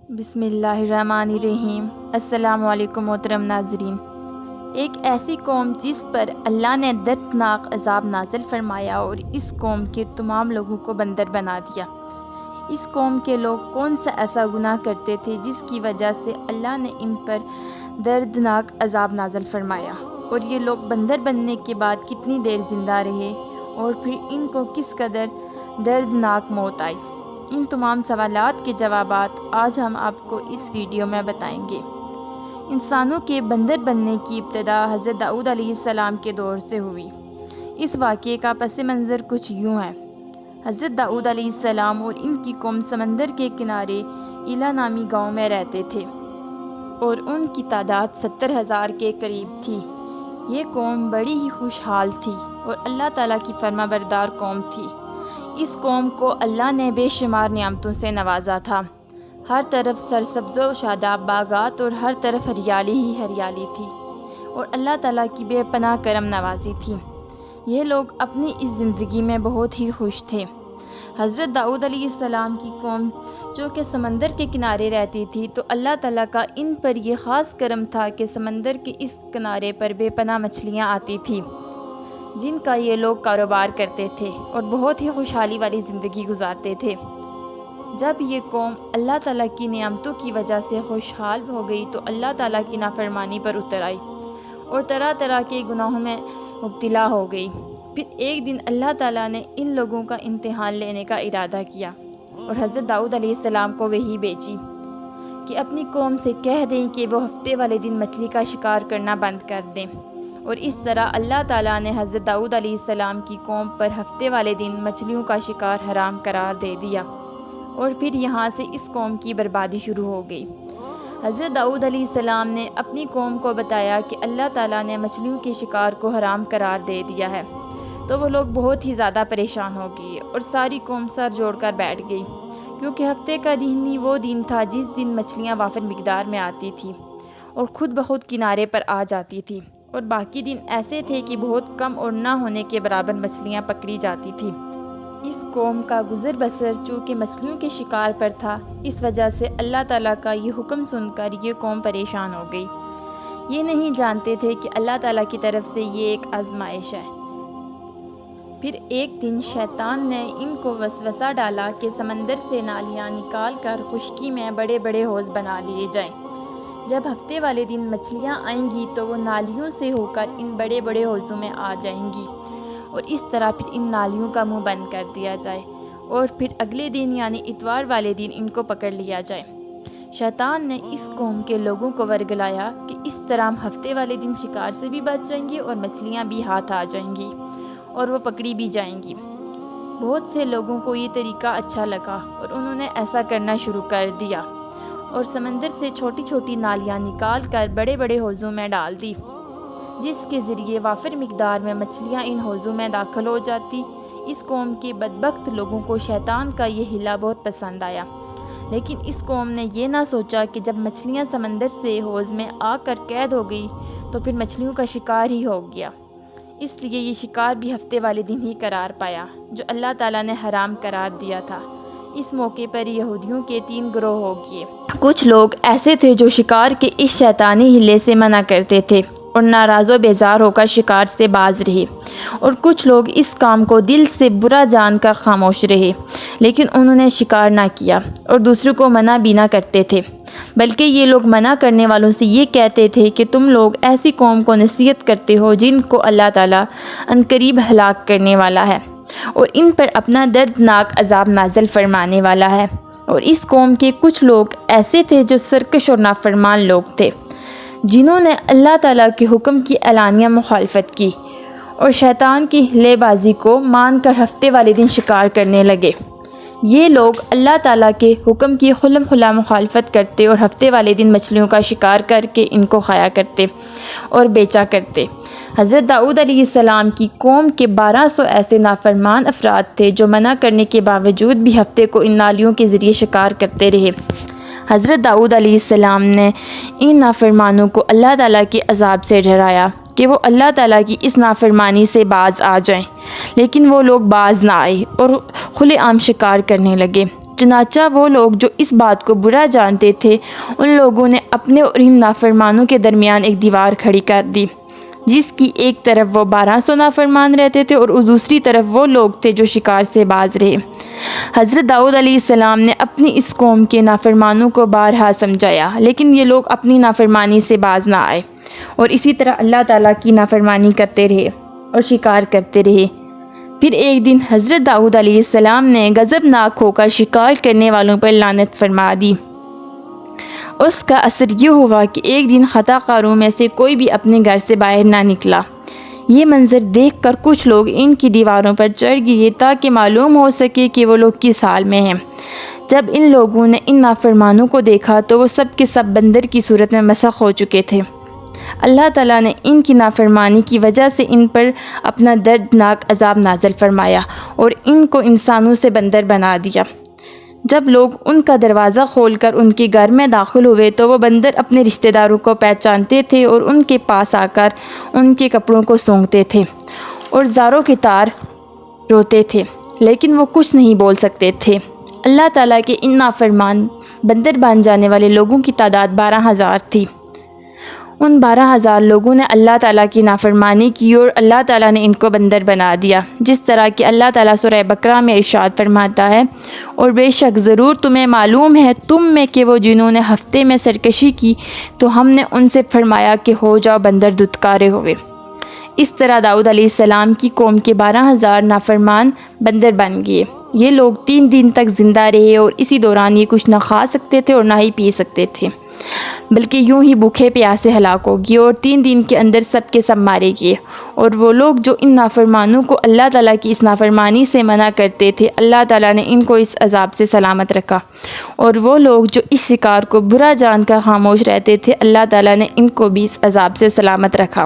بسم اللہ الرحمن الرحیم۔ السلام علیکم محترم ناظرین۔ ایک ایسی قوم جس پر اللہ نے دردناک عذاب نازل فرمایا اور اس قوم کے تمام لوگوں کو بندر بنا دیا۔ اس قوم کے لوگ کون سا ایسا گناہ کرتے تھے جس کی وجہ سے اللہ نے ان پر دردناک عذاب نازل فرمایا، اور یہ لوگ بندر بننے کے بعد کتنی دیر زندہ رہے اور پھر ان کو کس قدر دردناک موت آئی۔ ان تمام سوالات کے جوابات آج ہم آپ کو اس ویڈیو میں بتائیں گے۔ انسانوں کے بندر بننے کی ابتدا حضرت داؤد علیہ السلام کے دور سے ہوئی۔ اس واقعے کا پس منظر کچھ یوں ہے۔ حضرت داؤد علیہ السلام اور ان کی قوم سمندر کے کنارے ایلا نامی گاؤں میں رہتے تھے، اور ان کی تعداد 70,000 کے قریب تھی۔ یہ قوم بڑی ہی خوشحال تھی اور اللہ تعالیٰ کی فرما بردار قوم تھی۔ اس قوم کو اللہ نے بے شمار نعمتوں سے نوازا تھا۔ ہر طرف سرسبز و شاداب باغات اور ہر طرف ہریالی ہی ہریالی تھی، اور اللہ تعالیٰ کی بے پناہ کرم نوازی تھی۔ یہ لوگ اپنی اس زندگی میں بہت ہی خوش تھے۔ حضرت داؤد علیہ السلام کی قوم جو کہ سمندر کے کنارے رہتی تھی، تو اللہ تعالیٰ کا ان پر یہ خاص کرم تھا کہ سمندر کے اس کنارے پر بے پناہ مچھلیاں آتی تھیں، جن کا یہ لوگ کاروبار کرتے تھے اور بہت ہی خوشحالی والی زندگی گزارتے تھے۔ جب یہ قوم اللہ تعالیٰ کی نعمتوں کی وجہ سے خوشحال ہو گئی تو اللہ تعالیٰ کی نافرمانی پر اتر آئی اور طرح طرح کے گناہوں میں مبتلا ہو گئی۔ پھر ایک دن اللہ تعالیٰ نے ان لوگوں کا امتحان لینے کا ارادہ کیا اور حضرت داؤد علیہ السلام کو وحی بھیجی کہ اپنی قوم سے کہہ دیں کہ وہ ہفتے والے دن مچھلی کا شکار کرنا بند کر دیں، اور اس طرح اللہ تعالیٰ نے حضرت داؤد علیہ السلام کی قوم پر ہفتے والے دن مچھلیوں کا شکار حرام قرار دے دیا، اور پھر یہاں سے اس قوم کی بربادی شروع ہو گئی۔ حضرت داؤد علیہ السلام نے اپنی قوم کو بتایا کہ اللہ تعالیٰ نے مچھلیوں کے شکار کو حرام قرار دے دیا ہے، تو وہ لوگ بہت ہی زیادہ پریشان ہو گئی اور ساری قوم سر جوڑ کر بیٹھ گئی، کیونکہ ہفتے کا دن ہی وہ دن تھا جس دن مچھلیاں وافر مقدار میں آتی تھیں اور خود بخود کنارے پر آ جاتی تھی، اور باقی دن ایسے تھے کہ بہت کم اور نہ ہونے کے برابر مچھلیاں پکڑی جاتی تھیں۔ اس قوم کا گزر بسر چونکہ مچھلیوں کے شکار پر تھا، اس وجہ سے اللہ تعالیٰ کا یہ حکم سن کر یہ قوم پریشان ہو گئی۔ یہ نہیں جانتے تھے کہ اللہ تعالیٰ کی طرف سے یہ ایک آزمائش ہے۔ پھر ایک دن شیطان نے ان کو وسوسہ ڈالا کہ سمندر سے نالیاں نکال کر خشکی میں بڑے بڑے حوض بنا لیے جائیں۔ جب ہفتے والے دن مچھلیاں آئیں گی تو وہ نالیوں سے ہو کر ان بڑے بڑے حوضوں میں آ جائیں گی، اور اس طرح پھر ان نالیوں کا منہ بند کر دیا جائے، اور پھر اگلے دن یعنی اتوار والے دن ان کو پکڑ لیا جائے۔ شیطان نے اس قوم کے لوگوں کو ورگلایا کہ اس طرح ہم ہفتے والے دن شکار سے بھی بچ جائیں گے اور مچھلیاں بھی ہاتھ آ جائیں گی اور وہ پکڑی بھی جائیں گی۔ بہت سے لوگوں کو یہ طریقہ اچھا لگا اور انہوں نے ایسا کرنا شروع کر دیا، اور سمندر سے چھوٹی چھوٹی نالیاں نکال کر بڑے بڑے حوضوں میں ڈال دی، جس کے ذریعے وافر مقدار میں مچھلیاں ان حوضوں میں داخل ہو جاتی۔ اس قوم کے بدبخت لوگوں کو شیطان کا یہ حیلہ بہت پسند آیا، لیکن اس قوم نے یہ نہ سوچا کہ جب مچھلیاں سمندر سے حوض میں آ کر قید ہو گئی تو پھر مچھلیوں کا شکار ہی ہو گیا۔ اس لیے یہ شکار بھی ہفتے والے دن ہی قرار پایا جو اللہ تعالیٰ نے حرام قرار دیا تھا۔ اس موقع پر یہودیوں کے 3 گروہ ہو گئے۔ کچھ لوگ ایسے تھے جو شکار کے اس شیطانی حیلے سے منع کرتے تھے اور ناراض و بیزار ہو کر شکار سے باز رہے، اور کچھ لوگ اس کام کو دل سے برا جان کر خاموش رہے، لیکن انہوں نے شکار نہ کیا اور دوسروں کو منع بھی نہ کرتے تھے، بلکہ یہ لوگ منع کرنے والوں سے یہ کہتے تھے کہ تم لوگ ایسی قوم کو نصیحت کرتے ہو جن کو اللہ تعالیٰ عنقریب ہلاک کرنے والا ہے اور ان پر اپنا دردناک عذاب نازل فرمانے والا ہے۔ اور اس قوم کے کچھ لوگ ایسے تھے جو سرکش اور نافرمان لوگ تھے، جنہوں نے اللہ تعالیٰ کے حکم کی اعلانیہ مخالفت کی اور شیطان کی ہلے بازی کو مان کر ہفتے والے دن شکار کرنے لگے۔ یہ لوگ اللہ تعالیٰ کے حکم کی خلم خلا مخالفت کرتے اور ہفتے والے دن مچھلیوں کا شکار کر کے ان کو کھایا کرتے اور بیچا کرتے۔ حضرت داؤد علیہ السلام کی قوم کے 1200 ایسے نافرمان افراد تھے جو منع کرنے کے باوجود بھی ہفتے کو ان نالیوں کے ذریعے شکار کرتے رہے۔ حضرت داؤد علیہ السلام نے ان نافرمانوں کو اللہ تعالیٰ کے عذاب سے ڈرایا کہ وہ اللہ تعالیٰ کی اس نافرمانی سے باز آ جائیں، لیکن وہ لوگ باز نہ آئے اور کھلے عام شکار کرنے لگے۔ چنانچہ وہ لوگ جو اس بات کو برا جانتے تھے ان لوگوں نے اپنے اور ان نافرمانوں کے درمیان ایک دیوار کھڑی کر دی، جس کی ایک طرف وہ 1200 نافرمان رہتے تھے اور دوسری طرف وہ لوگ تھے جو شکار سے باز رہے۔ حضرت داؤد علیہ السلام نے اپنی اس قوم کے نافرمانوں کو بارہا سمجھایا، لیکن یہ لوگ اپنی نافرمانی سے باز نہ آئے اور اسی طرح اللہ تعالیٰ کی نافرمانی کرتے رہے اور شکار کرتے رہے۔ پھر ایک دن حضرت داؤد علیہ السلام نے غضبناک ہو کر شکار کرنے والوں پر لعنت فرما دی۔ اس کا اثر یہ ہوا کہ ایک دن خطا کاروں میں سے کوئی بھی اپنے گھر سے باہر نہ نکلا۔ یہ منظر دیکھ کر کچھ لوگ ان کی دیواروں پر چڑھ گئے تاکہ معلوم ہو سکے کہ وہ لوگ کس حال میں ہیں۔ جب ان لوگوں نے ان نافرمانوں کو دیکھا تو وہ سب کے سب بندر کی صورت میں مسخ ہو چکے تھے۔ اللہ تعالیٰ نے ان کی نافرمانی کی وجہ سے ان پر اپنا دردناک عذاب نازل فرمایا اور ان کو انسانوں سے بندر بنا دیا۔ جب لوگ ان کا دروازہ کھول کر ان کے گھر میں داخل ہوئے تو وہ بندر اپنے رشتہ داروں کو پہچانتے تھے اور ان کے پاس آ کر ان کے کپڑوں کو سونگھتے تھے اور زاروں کی طرح روتے تھے، لیکن وہ کچھ نہیں بول سکتے تھے۔ اللہ تعالیٰ کے ان نافرمان بندر بن جانے والے لوگوں کی تعداد 12,000 تھی۔ ان 12,000 لوگوں نے اللہ تعالیٰ کی نافرمانی کی اور اللہ تعالیٰ نے ان کو بندر بنا دیا، جس طرح کہ اللہ تعالیٰ سورہ بقرہ میں ارشاد فرماتا ہے، اور بے شک ضرور تمہیں معلوم ہے تم میں کہ وہ جنہوں نے ہفتے میں سرکشی کی تو ہم نے ان سے فرمایا کہ ہو جاؤ بندر دھتکارے ہوئے۔ اس طرح داؤد علیہ السلام کی قوم کے 12,000 نافرمان بندر بن گئے۔ یہ لوگ 3 دن تک زندہ رہے اور اسی دوران یہ کچھ نہ کھا سکتے تھے اور نہ ہی پی سکتے تھے، بلکہ یوں ہی بھوکے پیاسے ہلاک ہو گئے اور 3 دن کے اندر سب کے سب مارے گئے۔ اور وہ لوگ جو ان نافرمانوں کو اللہ تعالیٰ کی اس نافرمانی سے منع کرتے تھے اللہ تعالیٰ نے ان کو اس عذاب سے سلامت رکھا، اور وہ لوگ جو اس شکار کو برا جان کر خاموش رہتے تھے اللہ تعالیٰ نے ان کو بھی اس عذاب سے سلامت رکھا۔